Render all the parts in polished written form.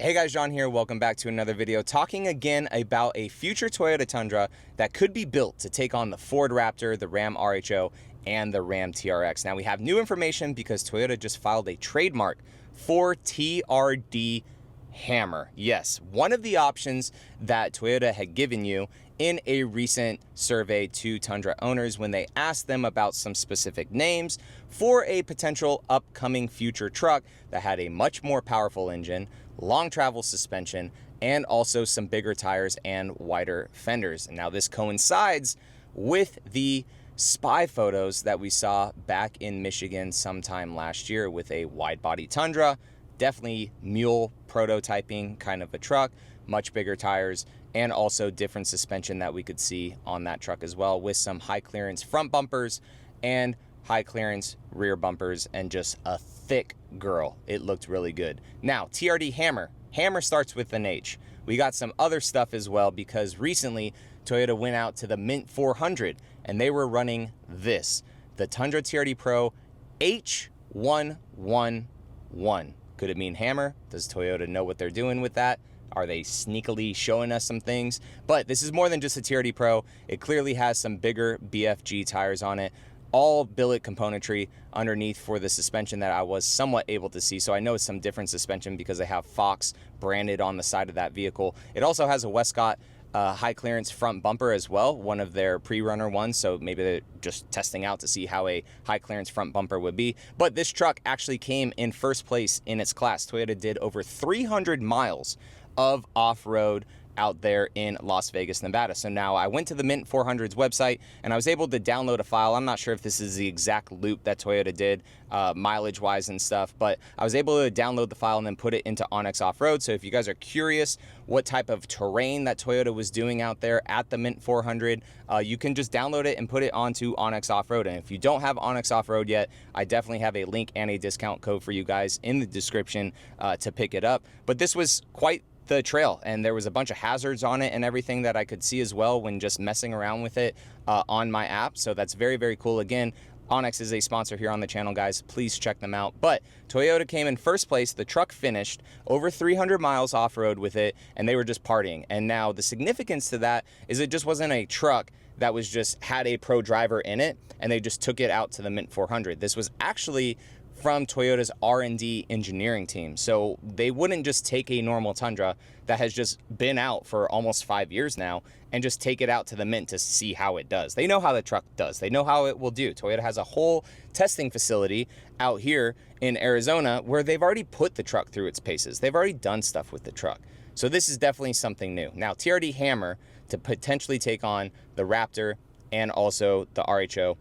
Hey guys, John here. Welcome back to another video talking again about a future Toyota Tundra that could be built to take on the Ford Raptor, the Ram RHO, and the Ram TRX. Now we have new information because Toyota just filed a trademark for TRD Hammer. Yes, one of the options that Toyota had given you in a recent survey to Tundra owners when they asked them about some specific names for a potential upcoming future truck that had a much more powerful engine, long travel suspension, and also some bigger tires and wider fenders. And now this coincides with the spy photos that we saw back in Michigan sometime last year with a wide body Tundra, definitely mule prototyping kind of a truck, much bigger tires, and also different suspension that we could see on that truck as well, with some high clearance front bumpers and high clearance rear bumpers, and just a thick girl. It looked really good. Now, TRD Hammer. Hammer starts with an H. We got some other stuff as well because recently Toyota went out to the Mint 400 and they were running this, the Tundra TRD Pro H111. Could it mean hammer? Does Toyota know what they're doing with that? Are they sneakily showing us some things? But this is more than just a TRD Pro. It clearly has some bigger BFG tires on it, all billet componentry underneath for the suspension that I was somewhat able to see. So I know it's some different suspension because they have Fox branded on the side of that vehicle. It also has a Westcott high clearance front bumper as well, one of their pre-runner ones. So maybe they're just testing out to see how a high clearance front bumper would be. But this truck actually came in first place in its class. Toyota did over 300 miles of off-road out there in Las Vegas, Nevada. So now I went to the Mint 400's website and I was able to download a file. I'm not sure if this is the exact loop that Toyota did mileage wise and stuff, but I was able to download the file and then put it into OnX Off-Road. So if you guys are curious what type of terrain that Toyota was doing out there at the Mint 400, you can just download it and put it onto OnX Off-Road. And if you don't have OnX Off-Road yet, I definitely have a link and a discount code for you guys in the description to pick it up. But this was quite the trail, and there was a bunch of hazards on it and everything that I could see as well when just messing around with it on my app. So that's very, very cool. Again, OnX is a sponsor here on the channel, guys. Please check them out. But Toyota came in first place. The truck finished over 300 miles off-road with it, and they were just partying. And now the significance to that is it just wasn't a truck that was just had a pro driver in it, and they just took it out to the Mint 400. This was actually from Toyota's R&D engineering team. So they wouldn't just take a normal Tundra that has just been out for almost 5 years now and just take it out to the Mint to see how it does. They know how the truck does. They know how it will do. Toyota has a whole testing facility out here in Arizona where they've already put the truck through its paces. They've already done stuff with the truck. So this is definitely something new. Now, TRD Hammer to potentially take on the Raptor and also the RHO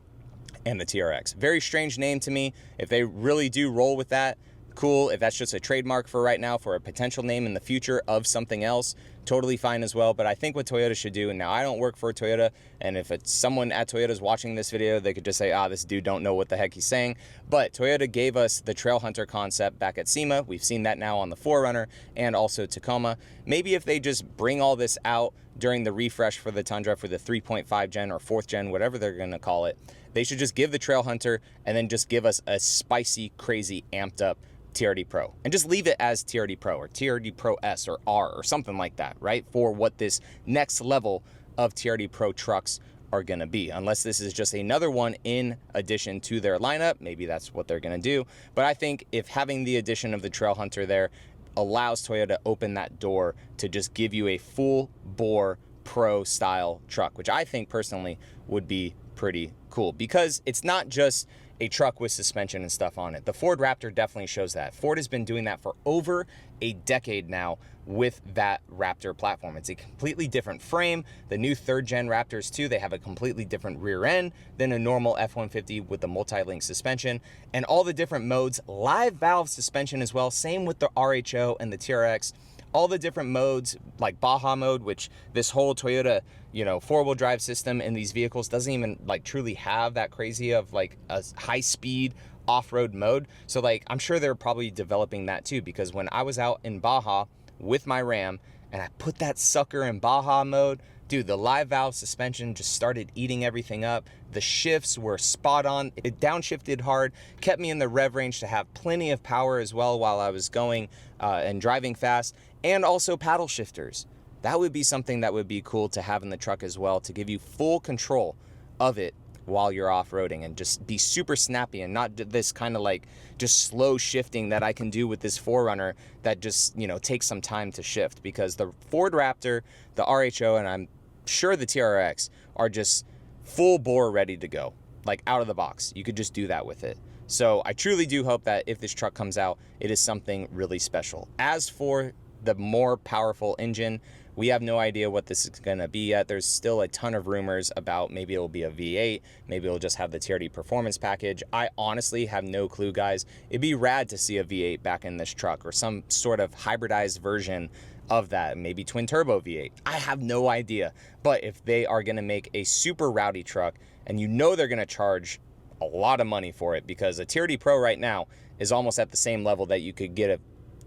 and the TRX. Very strange name to me. If they really do roll with that, cool. If that's just a trademark for right now for a potential name in the future of something else, totally fine as well. But I think what Toyota should do, and now I don't work for Toyota, and if it's someone at Toyota is watching this video, they could just say, this dude don't know what the heck he's saying. But Toyota gave us the Trail Hunter concept back at SEMA. We've seen that now on the 4Runner and also Tacoma. Maybe if they just bring all this out during the refresh for the Tundra for the 3.5 gen or 4th gen, whatever they're going to call it, they should just give the Trail Hunter and then just give us a spicy, crazy, amped up TRD Pro and just leave it as TRD Pro or TRD Pro S or R or something like that, right? For what this next level of TRD Pro trucks are going to be, unless this is just another one in addition to their lineup. Maybe that's what they're going to do. But I think if having the addition of the Trail Hunter there allows Toyota to open that door to just give you a full bore pro style truck, which I think personally would be pretty cool because it's not just a truck with suspension and stuff on it. The Ford Raptor definitely shows that. Ford has been doing that for over a decade now with that Raptor platform. It's a completely different frame. The new 3rd gen Raptors too, they have a completely different rear end than a normal F-150 with the multi-link suspension and all the different modes, live valve suspension as well. Same with the RHO and the TRX. All the different modes like Baja mode, which this whole Toyota, 4-wheel drive system in these vehicles doesn't even like truly have that crazy of like a high speed off-road mode. So like, I'm sure they're probably developing that too, because when I was out in Baja with my Ram and I put that sucker in Baja mode, Dude, the live valve suspension just started eating everything up. The shifts were spot on. It downshifted hard, kept me in the rev range to have plenty of power as well while I was going and driving fast, and also paddle shifters. That would be something that would be cool to have in the truck as well, to give you full control of it while you're off-roading and just be super snappy and not this kind of like just slow shifting that I can do with this 4Runner that just, you know, takes some time to shift, because the Ford Raptor, the RHO, and I'm sure the TRX are just full bore ready to go, like out of the box. You could just do that with it. So I truly do hope that if this truck comes out, it is something really special. As for the more powerful engine, we have no idea what this is going to be yet. There's still a ton of rumors about maybe it'll be a V8, maybe it'll just have the TRD performance package. I honestly have no clue, guys. It'd be rad to see a V8 back in this truck, or some sort of hybridized version of that, maybe twin turbo V8. I have no idea. But if they are going to make a super rowdy truck, and you know they're going to charge a lot of money for it, because a TRD Pro right now is almost at the same level that you could get a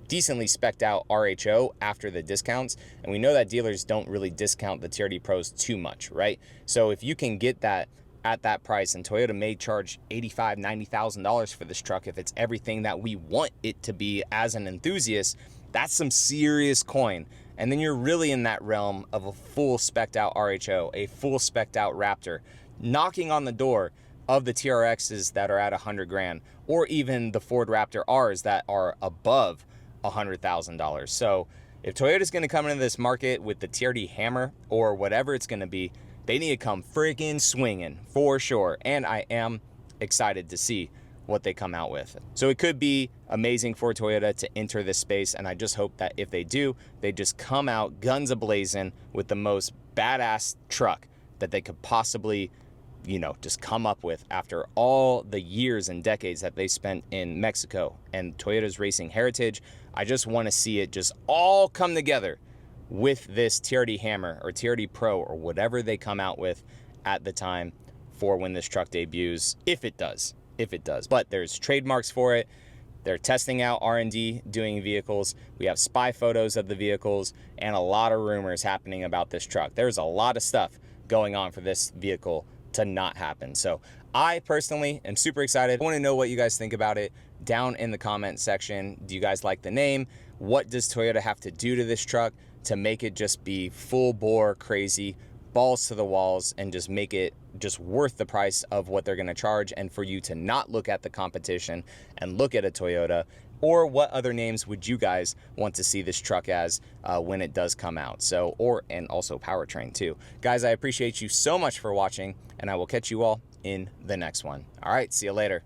decently specced out RHO after the discounts, and we know that dealers don't really discount the TRD Pros too much, right? So if you can get that at that price, and Toyota may charge $85,000, $90,000 for this truck if it's everything that we want it to be as an enthusiast, that's some serious coin. And then you're really in that realm of a full specced out RHO, a full specced out Raptor, knocking on the door of the TRXs that are at 100 grand, or even the Ford Raptor Rs that are above $100,000. So if Toyota's going to come into this market with the TRD Hammer or whatever it's going to be, they need to come freaking swinging for sure. And I am excited to see what they come out with. So it could be amazing for Toyota to enter this space, and I just hope that if they do, they just come out guns a-blazing with the most badass truck that they could possibly, you know, just come up with after all the years and decades that they spent in Mexico and Toyota's racing heritage. I just want to see it just all come together with this TRD Hammer or TRD Pro or whatever they come out with at the time for when this truck debuts, if it does. But there's trademarks for it. They're testing out R&D doing vehicles. We have spy photos of the vehicles and a lot of rumors happening about this truck. There's a lot of stuff going on for this vehicle to not happen. So I personally am super excited. I want to know what you guys think about it down in the comment section. Do you guys like the name? What does Toyota have to do to this truck to make it just be full bore crazy, balls to the walls, and just make it just worth the price of what they're going to charge, and for you to not look at the competition and look at a Toyota? Or what other names would you guys want to see this truck as when it does come out? So, and also powertrain too. Guys, I appreciate you so much for watching, and I will catch you all in the next one. All right, see you later.